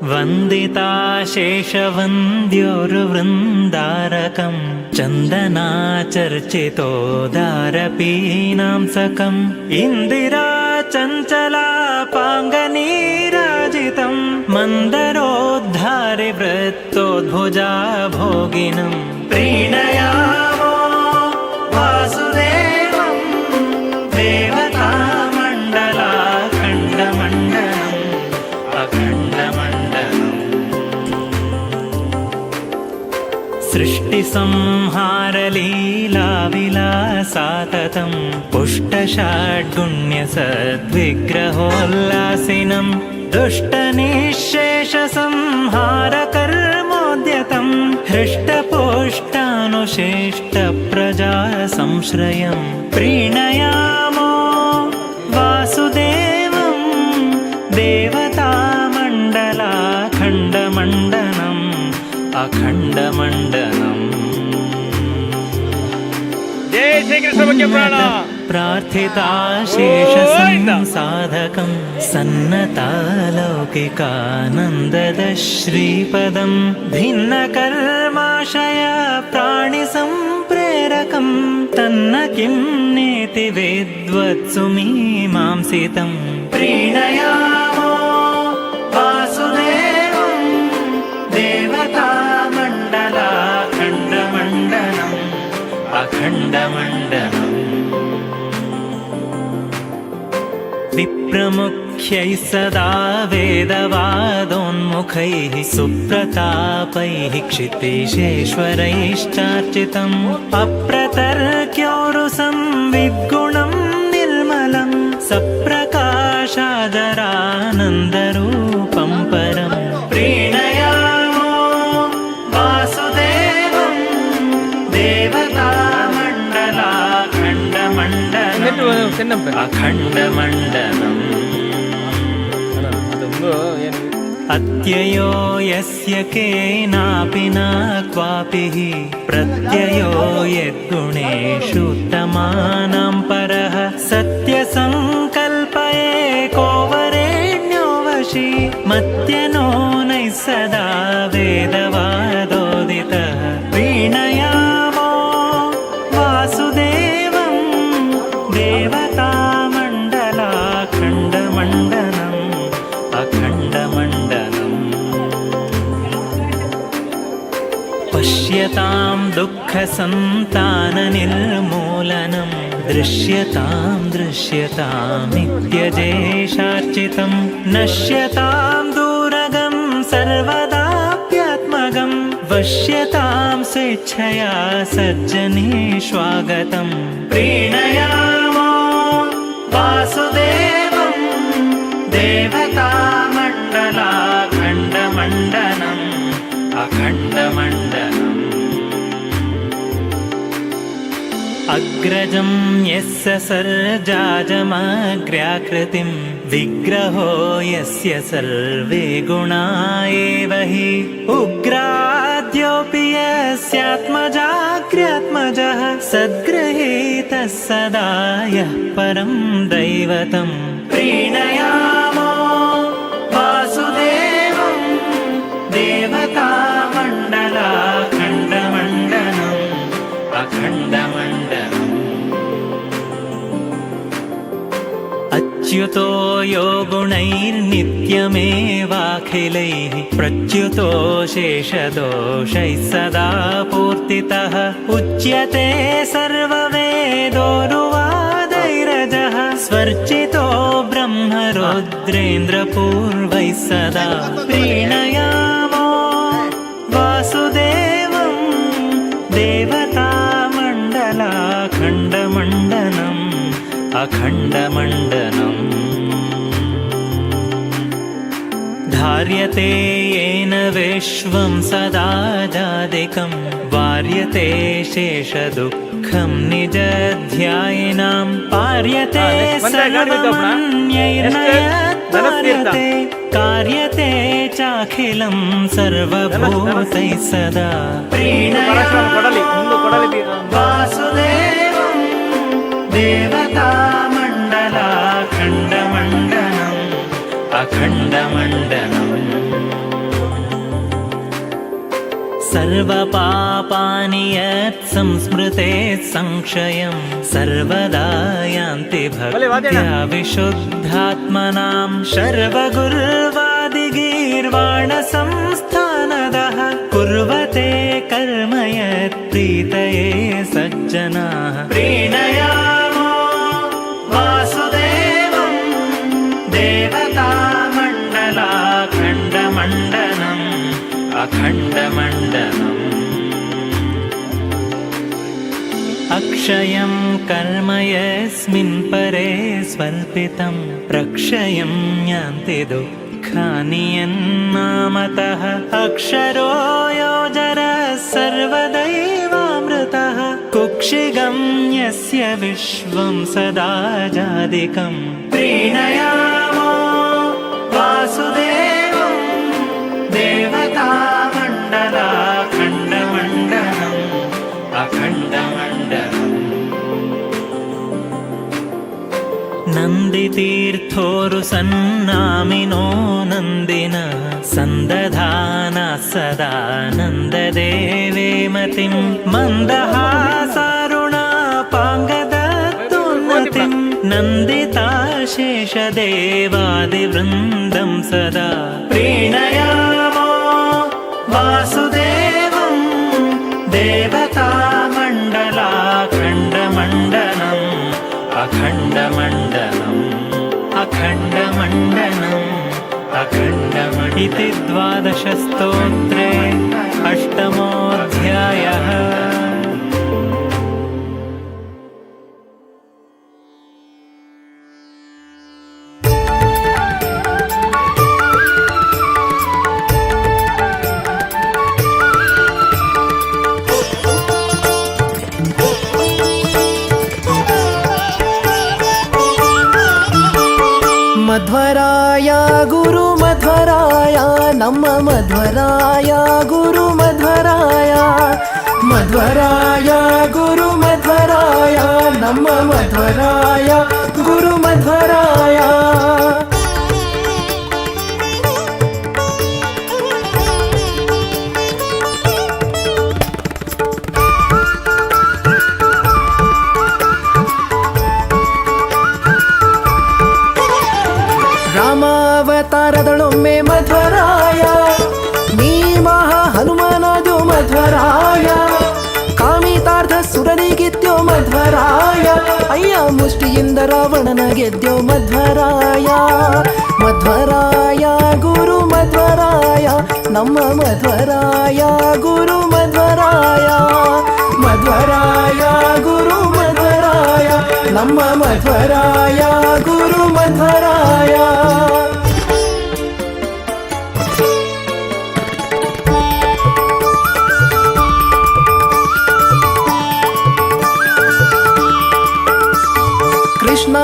वन्दिता शेषवन्द्योर्वृन्दारकं चन्दनाचर्चितोदारपीनांसकम् इन्दिरा चञ्चलापाङ्गनीराजितं मन्दरोद्धारि वृत्तोद्भुजा भोगिनं प्रीणयामो वासुदेवं देवतामण्डलाखण्डमण्डलम् अखण्डमण्डलम् सृष्टिसंहारलीलाविलासाततं पुष्टषाड्गुण्यसद्विग्रहोल्लासिनं दुष्टनिःशेषसंहारकर्मोद्यतं हृष्टपुष्टानुशिष्टप्रजासंश्रयं प्रीणयामो वासुदेवं देवतामण्डलाखण्डमण्डलम् अखण्डमण्डलम्। जय श्री कृष्ण मुख्य प्राण प्रार्थिता शेषसंसाधकं सन्नतालौकिकानन्ददश्रीपदं भिन्नकर्माशय प्राणिसम्प्रेरकं तन्न किं नेति विद्वत्सु मीमांसितं प्रीणयामो वासुदेवं देवतामण्डलाखण्डमण्डलम् अखण्डमण्डलम्। विप्रमुख्यैः सदा वेदवादोन्मुखैः सुप्रतापैः क्षितिशेश्वरैश्चार्चितम् अप्रतर्क्योरुसं विद्गुणं निर्मलं सप्रकाशादरानन्दरूपं परं प्रीणयामो वासुदेवं देवतामण्डलाखण्डमण्डलम् अखण्डमण्डलम्। अत्ययो यस्य केनापि न क्वापि प्रत्ययो यद्गुणेषु उत्तमानां परः सत्यसङ्कल्प एको वरेण्यो वशी मत्यनो नैः सदा वेदवादोदितः प्रीणयामो वासुदेवं देवतामण्डलाखण्डमण्डलम् अखण्डमण्डलम्। पश्यतां दुःखसन्ताननिर्मूलनं दृश्यतां दृश्यतामित्यजेशार्चितं नश्यतां दूरगं सर्वदाप्यात्मगं वश्यतां स्वेच्छया सज्जनेष्वागतं प्रीणयामो वासुदेवं देवतामण्डलाखण्डमण्डलम् अखण्डमण्डलम्। अग्रजं यस्य सर्जाजमग्र्याकृतिं विग्रहो यस्य सर्वे गुणा एव हि उग्राद्योऽपि यस्यात्मजाग्र्यात्मजः सद्गृहीतः सदा यः परं दैवतं प्रीणयामो वासुदेवं देवतामण्डलाखण्डमण्डलम् अखण्डमण्डलम्। अच्युतो यो गुणैर्नित्यमेवाखिलैः प्रच्युतो शेषदोषैः सदा पूर्तितः उच्यते सर्ववेदोरुवादैरजः स्वर्चितो ब्रह्मरुद्रेन्द्रपूर्वैः सदा प्रीणयामो वासुदेवं देवतामण्डलाखण्डमण्डलम् अखण्डमण्डलम्। धार्यते येन विश्वं सदा जादिकं वार्यते शेषदुःखं निजध्यायिनां पार्यते सर्वमन्यैर्नयत्पार्यते कार्यते चाखिलं सर्वभूतैः सदा प्रीणयामो वासुदेवं देवतामण्डलाखण्डमण्डलम् अखण्डमण्डलम्। सर्वपापानि यत् संस्मृते संक्षयं सर्वदा यान्ति भक्त्या विशुद्धात्मनां शर्वगुर्वादिगीर्वाणसंस्थानदः कुर्वते कर्म यत् प्रीतये सज्जनाः प्रीणयामो वासुदेवं देवतामण्डलाखण्डमण्डलम् अखण्डमण्डलम् अक्षयं कर्म यस्मिन् परे स्वल्पितं प्रक्षयं यान्ति दुःखानि यन्नामतः अक्षरो योजरः सर्वदैवामृतः कुक्षिगं यस्य विश्वं सदा जादिकं प्रीणयामो वासुदेवं देवतामण्डलाखण्डमण्डलम् अखण्डमण्डलम् नन्दितीर्थोरुसन्नामिनो नन्दिन सन्दधाना सदा नन्ददेवे मतिं मन्दहासारुणापाङ्गदत्तोन्नतिं नन्दिता शेषदेवादिवृन्दं सदा प्रीणयामो वासुदेवं देवतामण्डलाखण्डमण्डलम् अखण्डमण्डलम् अखण्डमण्डलम् अखण्डमण्डलम् इति 12 स्तोत्रे 8मोऽध्यायः। ಮಧ್ವರಾಯ ಗುರು ಮಧ್ವರಾಯ ನಮ್ಮ ಮಧ್ವರಾಯ ಗುರು ಮಧ್ವರಾಯ ಮಧ್ವರಾಯ ಗುರು ಮಧ್ವರಾಯ ನಮ್ಮ ಮಧ್ವರಾಯ ಗುರು ಮಧ್ವರಾಯ ರಾಮಾವತಾರದಳೊಮ್ಮೆ ಮಧ್ವರಾಯ ನೀ ಮಹಾ ಹನುಮಾನದ್ಯೋ ಮಧ್ವರಾಯ ಕಾಮಿತಾರ್ಥ ಸುರನಿಗಿದ್ಯೋ ಮಧ್ವರಾಯ ಅಯ್ಯ ಮುಷ್ಟಿಯಿಂದ ರಾವಣನ ಗೆದ್ಯೋ ಮಧ್ವರಾಯ ಮಧ್ವರಾಯ ಗುರು ಮಧ್ವರಾಯ ನಮ್ಮ ಮಧ್ವರಾಯ ಗುರು ಮಧ್ವರಾಯ ಮಧ್ವರಾಯ ಗುರು ಮಧ್ವರಾಯ ನಮ್ಮ ಮಧ್ವರಾಯ ಗುರು ಮಧ್ವರಾಯ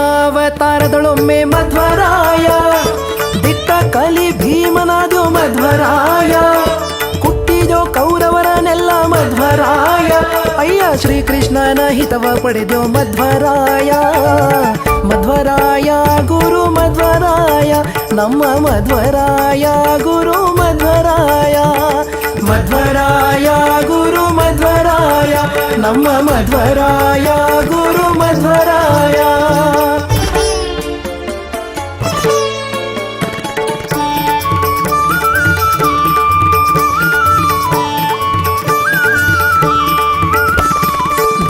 ಕೃಷ್ಣಾವತಾರದಳೊಮ್ಮೆ ಮಧ್ವರಾಯ ದಿಟ್ಟ ಕಲಿ ಭೀಮನಾದ್ಯೋ ಮಧ್ವರಾಯ ಕುಟ್ಟಿದ್ಯೋ ಕೌರವರನೆಲ್ಲ ಮಧ್ವರಾಯ ಅಯ್ಯ ಶ್ರೀಕೃಷ್ಣನ ಹಿತವ ಪಡೆದ್ಯೋ ಮಧ್ವರಾಯ ಮಧ್ವರಾಯ ಗುರು ಮಧ್ವರಾಯ ನಮ್ಮ ಮಧ್ವರಾಯ ಗುರು ಮಧ್ವರಾಯ ಮಧ್ವರಾಯ ಗುರು ಮಧ್ವರಾಯ ನಮ್ಮ ಮಧ್ವರಾಯ ಗುರು ಮಧ್ವರಾಯ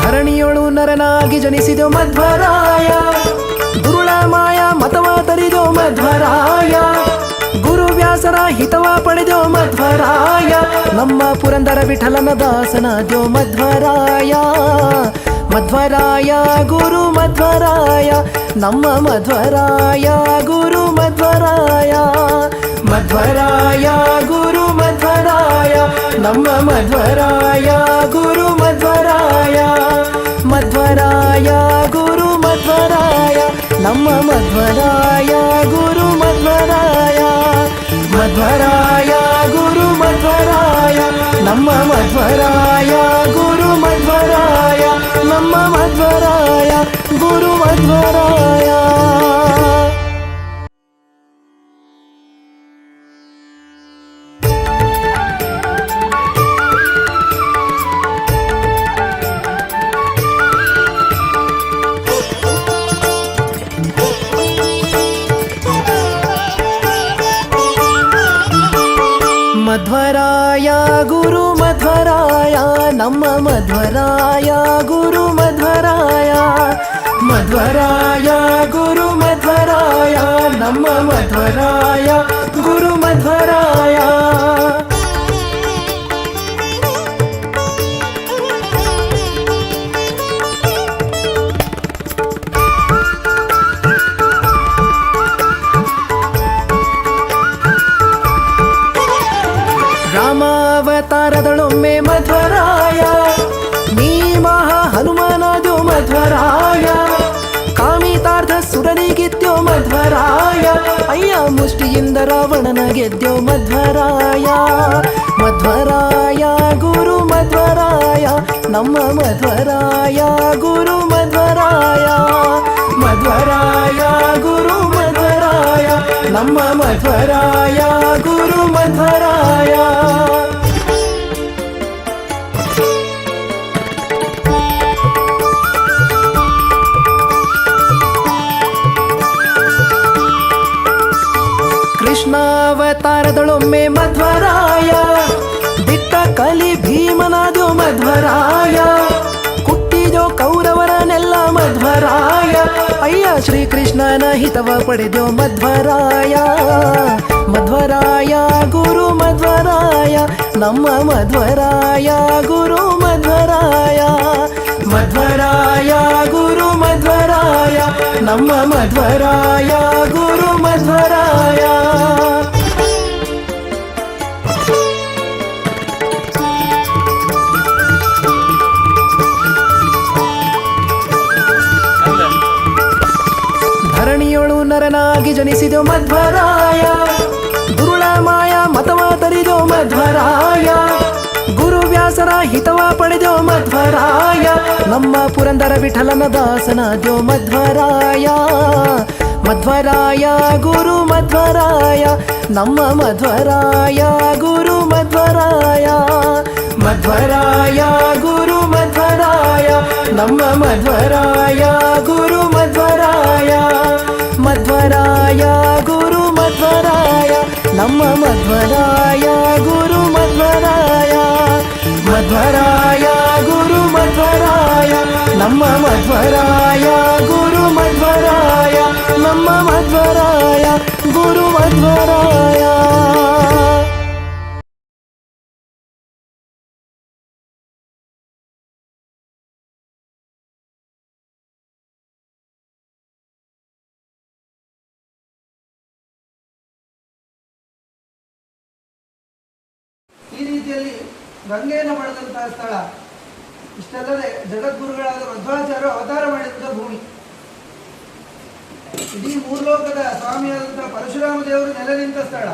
ಧರಣಿಯೊಳು ನರನಾಗಿ ಜನಿಸಿದೋ ಮಧ್ವರಾಯ ದುರುಳ ಮಾಯ ಮತವ ತರಿದೋ ಮಧ್ವರಾಯ ಗುರುವ್ಯಾಸರ ಹಿತವ ಪಡೆದೋ ಮಧ್ವರಾಯ ನಮ್ಮ ಪುರಂದರ ವಿಠಲನ ದಾಸನಾದ್ಯೋ ಮಧ್ವರಾಯ ಮಧ್ವರಾಯ ಗುರು ಮಧ್ವರಾಯ ನಮ್ಮ ಮಧ್ವರಾಯ ಗುರು ಮಧ್ವರಾಯ ಮಧ್ವರಾಯ ಗುರು ಮಧ್ವರಾಯ ನಮ್ಮ ಮಧ್ವರಾಯ ಗುರು ಮಧ್ವರಾಯ ಮಧ್ವರಾಯ ಗುರು ಮಧ್ವರಾಯ ನಮ್ಮ ಮಧ್ವರಾಯ ಗುರು ಮಧ್ವರಾಯ ಮಧ್ವರಾಯ ಗುರು ಮಧ್ವರಾಯ ನಮ್ಮ ಮಧ್ವರಾಯ ಗುರು ಮಧ್ವರಾಯ ನಮ್ಮ ಮಧ್ವರಾಯ ಗುರು ಮಧ್ವರಾಯ ಮಧ್ವರಾಯ ಗುರು ಮಧ್ವರಾಯ ನಮ್ಮ ಮಧ್ವರಾಯ ಗುರು ಮಧ್ವರಾಯ ಮಧ್ವರಾಯ ಗುರು ಮಧ್ವರಾಯ ನಮ್ಮ ಮಧ್ವರಾಯ ಗುರು ಮಧ್ವರಾಯ ರಾಮಾವತಾರದಳೊಮ್ಮೆ ಮಧ್ವರಾಯ ನೀ ಮಹಾ ಹನುಮಾನದ್ಯೋ ಮಧ್ವರಾಯ ಕಾಮಿತಾರ್ಥ ಸುರನಿಗಿದ್ಯೋ ಮಧ್ವರಾಯ ಅಯ್ಯ ಮುಷ್ಟಿಯಿಂದ ರಾವಣನ ಗೆದ್ಯೋ ಮಧ್ವರಾಯ ಮಧ್ವರಾಯ ಗುರು ಮಧ್ವರಾಯ ನಮ್ಮ ಮಧ್ವರಾಯ ಗುರು ಮಧ್ವರಾಯ ಮಧ್ವರಾಯ ಗುರು ಮಧ್ವರಾಯ ನಮ್ಮ ಮಧ್ವರಾಯ ಗುರು ಮಧ್ವರಾಯ ಕೃಷ್ಣಾವತಾರದಳೊಮ್ಮೆ ಮಧ್ವರಾಯ ದಿಟ್ಟ ಕಲಿ ಭೀಮನಾದ್ಯೋ ಮಧ್ವರಾಯ ಕುಟ್ಟಿದೋ ಕೌರವರನೆಲ್ಲ ಮಧ್ವರಾಯ ಅಯ್ಯ ಶ್ರೀಕೃಷ್ಣನ ಹಿತವ ಪಡೆದ್ಯೋ ಮಧ್ವರಾಯ ಮಧ್ವರಾಯ ಗುರು ಮಧ್ವರಾಯ ನಮ್ಮ ಮಧ್ವರಾಯ ಗುರು ಮಧ್ವರಾಯ ಮಧ್ವರಾಯ ಗುರು ಮಧ್ವರಾಯ ನಮ್ಮ ಮಧ್ವರಾಯ ಗುರು ಮಧ್ವರಾಯ ಧರಣಿಯೊಳು ನರನಾಗಿ ಜನಿಸಿದೋ ಮಧ್ವರಾಯ ದುರುಳ ಮಾಯ ಮತವ ತರಿದೋ ಮಧ್ವರಾಯ ಗುರು ವ್ಯಾಸರ ಹಿತವ ಪಡೆದೋ ಮಧ್ವರಾಯ ನಮ್ಮ ಪುರಂದರ ವಿಠಲನ ದಾಸನಾದ್ಯೋ ಮಧ್ವರಾಯ ಮಧ್ವರಾಯ ಗುರು ಮಧ್ವರಾಯ ನಮ್ಮ ಮಧ್ವರಾಯ ಗುರು ಮಧ್ವರಾಯ ಮಧ್ವರಾಯ ಗುರು ಮಧ್ವರಾಯ ನಮ್ಮ ಮಧ್ವರಾಯ ಗುರು ಮಧ್ವರಾಯ ಮಧ್ವರಾಯ ಗುರು ಮಧ್ವರಾಯ ನಮ್ಮ ಮಧ್ವರಾಯ ಗುರು ಮಧ್ವರಾಯ ಮಧ್ವರಾಯ ಗುರು ಮಧ್ವರಾಯ ನಮ್ಮ ಮಧ್ವರಾಯ ಗುರು ಮಧ್ವರಾಯ ನಮ್ಮ ಮಧ್ವರಾಯ ಗುರು ಮಧ್ವರಾಯ ಈ ರೀತಿಯಲ್ಲಿ ಗಂಗೆಯನ್ನು ಪಡೆದಂತಹ ಸ್ಥಳ. ಇಷ್ಟಲ್ಲದೆ ಜಗದ್ಗುರುಗಳಾದ ಮಧ್ವಾಚಾರ್ಯರು ಅವತಾರ ಮಾಡಿದಂತಹ ಭೂಮಿ. ಇಡೀ ಮೂರ್ಲೋಕದ ಸ್ವಾಮಿಯಾದಂತಹ ಪರಶುರಾಮ ದೇವರು ನೆಲೆ ನಿಂತ ಸ್ಥಳ.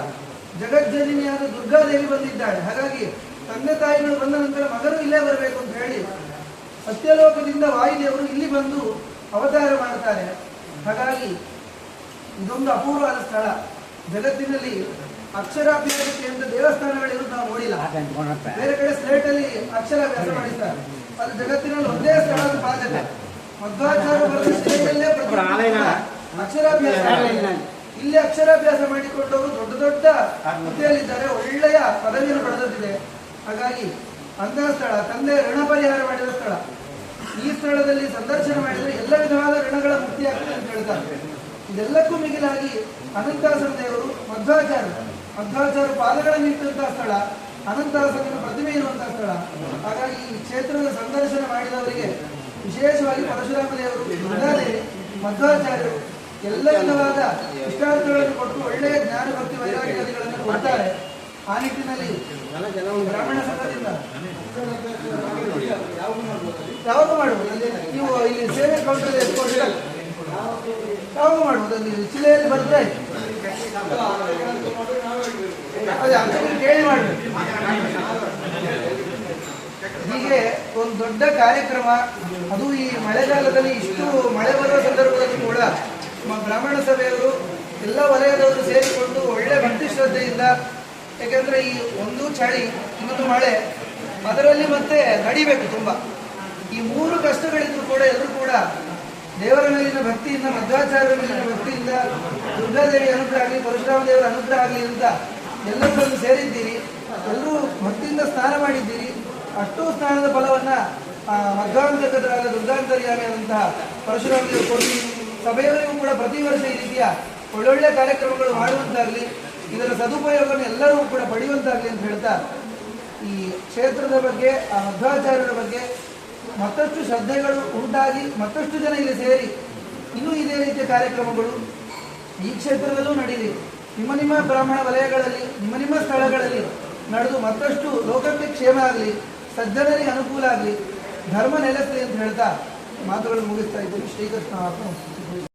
ಜಗಜ್ಜನಿನಿಯಾದ ದುರ್ಗಾದೇವಿ ಬಂದಿದ್ದಾಳೆ. ಹಾಗಾಗಿ ತಂದೆ ತಾಯಿಗಳು ಬಂದ ನಂತರ ಮಗನು ಇಲ್ಲೇ ಬರಬೇಕು ಅಂತ ಹೇಳಿ ಸತ್ಯಲೋಕದಿಂದ ವಾಯುದೇವರು ಇಲ್ಲಿ ಬಂದು ಅವತಾರ ಮಾಡ್ತಾರೆ. ಹಾಗಾಗಿ ಇದೊಂದು ಅಪೂರ್ವವಾದ ಸ್ಥಳ. ಜಗತ್ತಿನಲ್ಲಿ ಅಕ್ಷರಾಭ್ಯಾಸಕ್ಕೆ ಅಂತ ದೇವಸ್ಥಾನಗಳಿರೋದು ನಾವು ನೋಡಿಲ್ಲ. ಬೇರೆ ಕಡೆ ಸ್ಲೇಟ್ ಅಲ್ಲಿ ಅಕ್ಷರಾಭ್ಯಾಸ ಮಾಡಿದ್ದಾರೆ. ಅದು ಜಗತ್ತಿನಲ್ಲಿ ಒಂದೇ ಸ್ಥಳ ಅದು ಪಾದಕ. ಮಧ್ವಾಚಾರ್ಯ ಬರೆದ ಸ್ಲೇಟಲ್ಲೇ ಅಕ್ಷರಾಭ್ಯಾಸ. ಇಲ್ಲಿ ಅಕ್ಷರಾಭ್ಯಾಸ ಮಾಡಿಕೊಂಡವರು ದೊಡ್ಡ ದೊಡ್ಡ ಹುದ್ದೆಯಲ್ಲಿದ್ದಾರೆ. ಒಳ್ಳೆಯ ಪದವಿಯನ್ನು ಪಡೆದಿದೆ. ಹಾಗಾಗಿ ಅಂತಹ ಸ್ಥಳ, ತಂದೆ ಋಣ ಪರಿಹಾರ ಮಾಡಿದ ಸ್ಥಳ. ಈ ಸ್ಥಳದಲ್ಲಿ ಸಂದರ್ಶನ ಮಾಡಿದರೆ ಎಲ್ಲ ವಿಧವಾದ ಋಣಗಳ ಮುಕ್ತಿ ಆಗ್ತದೆ ಅಂತ ಹೇಳ್ತಾರೆ. ಇದೆಲ್ಲಕ್ಕೂ ಮಿಗಿಲಾಗಿ ಅನಂತಾಸನ ದೇವರು ಮಧ್ವಾಚಾರ್ಯ ಪಾದಗಳನ್ನು ಇಟ್ಟಂತಹ ಸ್ಥಳ, ಅನಂತಾಸನ ಪ್ರತಿಮೆ ಇರುವಂತಹ ಸ್ಥಳ. ಹಾಗಾಗಿ ಈ ಕ್ಷೇತ್ರದ ಸಂದರ್ಶನ ಮಾಡಿದವರಿಗೆ ವಿಶೇಷವಾಗಿ ಪರಶುರಾಮ ದೇವರು, ದುರ್ಗಾದೇವಿ, ಮಧ್ವಾಚಾರ್ಯರು ಎಲ್ಲ ವಿಧವಾದ ಇಷ್ಟಾರ್ಥಗಳನ್ನು ಕೊಟ್ಟು ಒಳ್ಳೆಯ ಜ್ಞಾನ ಭಕ್ತಿ ವೈರಾಗ್ಯಗಳನ್ನು ಕೊಡ್ತಾರೆ. ಆ ನಿಟ್ಟಿನಲ್ಲಿ ಬ್ರಾಹ್ಮಣ ಸಂಘದಿಂದ ಯಾವಾಗ ಮಾಡುವುದು? ನೀವು ಇಲ್ಲಿ ಸೇವೆ ಕೌಂಟರ್ ಎತ್ಕೊಂಡು ಯಾವಾಗ ಮಾಡುವುದು? ಅಲ್ಲಿ ಜಿಲ್ಲೆಯಲ್ಲಿ ಬರುತ್ತೆ. ಅದೇ ಅಂಗಡಿ ಕೇಳಿ ಮಾಡಬೇಕು. ಹೀಗೆ ಒಂದು ದೊಡ್ಡ ಕಾರ್ಯಕ್ರಮ. ಅದು ಈ ಮಳೆಗಾಲದಲ್ಲಿ ಇಷ್ಟು ಮಳೆ ಬರುವ ಸಂದರ್ಭದಲ್ಲಿ ಕೂಡ ಬ್ರಾಹ್ಮಣ ಸಭೆಯವರು ಎಲ್ಲ ವಲಯದವರು ಸೇರಿಕೊಂಡು ಒಳ್ಳೆ ಭಕ್ತಿ ಶ್ರದ್ಧೆಯಿಂದ, ಯಾಕೆಂದ್ರೆ ಈ ಒಂದು ಚಳಿ ಇನ್ನೊಂದು ಮಳೆ, ಅದರಲ್ಲಿ ಮತ್ತೆ ನಡಿಬೇಕು ತುಂಬ. ಈ ಮೂರು ಕಷ್ಟಗಳಿದ್ರು ಕೂಡ ಎಲ್ಲರೂ ಕೂಡ ದೇವರ ಮೇಲಿನ ಭಕ್ತಿಯಿಂದ, ಮಧ್ವಾಚಾರ್ಯರ ಮೇಲಿನ ಭಕ್ತಿಯಿಂದ, ದುರ್ಗಾದೇವಿ ಅನುಗ್ರಹ ಆಗಲಿ, ಪರಶುರಾಮ ದೇವರ ಅನುಗ್ರಹ ಆಗಲಿ ಅಂತ ಎಲ್ಲರೂ ಬಂದು ಸೇರಿದ್ದೀರಿ. ಎಲ್ಲರೂ ಭಕ್ತಿಯಿಂದ ಸ್ನಾನ ಮಾಡಿದ್ದೀರಿ. ಅಷ್ಟೂ ಸ್ನಾನದ ಫಲವನ್ನು ಮಧ್ವಾಂತಕರಾದ ದುರ್ಗಾಂತರ್ಯಾಮಿಯಾದಂತಹ ಪರಶುರಾಮದೇವರು ಕೊಟ್ಟು ಸಭೆಯವರಿಗೂ ಕೂಡ ಪ್ರತಿ ವರ್ಷ ಈ ರೀತಿಯ ಒಳ್ಳೊಳ್ಳೆ ಕಾರ್ಯಕ್ರಮಗಳು ಮಾಡುವಂತಾಗಲಿ, ಇದರ ಸದುಪಯೋಗವನ್ನು ಎಲ್ಲರೂ ಕೂಡ ಪಡೆಯುವಂತಾಗಲಿ ಅಂತ ಹೇಳ್ತಾ ಈ ಕ್ಷೇತ್ರದ ಬಗ್ಗೆ, ಆ ಮಧ್ವಾಚಾರ್ಯರ ಬಗ್ಗೆ ಮತ್ತಷ್ಟು ಶ್ರದ್ಧೆಗಳು ಉಂಟಾಗಿ ಮತ್ತಷ್ಟು ಜನ ಇಲ್ಲಿ ಸೇರಿ ಇನ್ನೂ ಇದೇ ರೀತಿಯ ಕಾರ್ಯಕ್ರಮಗಳು ಈ ಕ್ಷೇತ್ರದಲ್ಲೂ ನಡೆಯಲಿ, ನಿಮ್ಮ ಬ್ರಾಹ್ಮಣ ವಲಯಗಳಲ್ಲಿ ನಿಮ್ಮ ಸ್ಥಳಗಳಲ್ಲಿ ನಡೆದು ಮತ್ತಷ್ಟು ಲೋಕಕ್ಕೆ ಕ್ಷೇಮ ಆಗಲಿ, ಸಜ್ಜನರಿಗೆ ಅನುಕೂಲ ಆಗಲಿ, ಧರ್ಮ ನೆಲೆಸಲಿ ಅಂತ ಹೇಳ್ತಾ ಮಾತುಗಳನ್ನು ಮುಗಿಸ್ತಾ ಇದ್ದೀನಿ. ಶ್ರೀಕೃಷ್ಣ.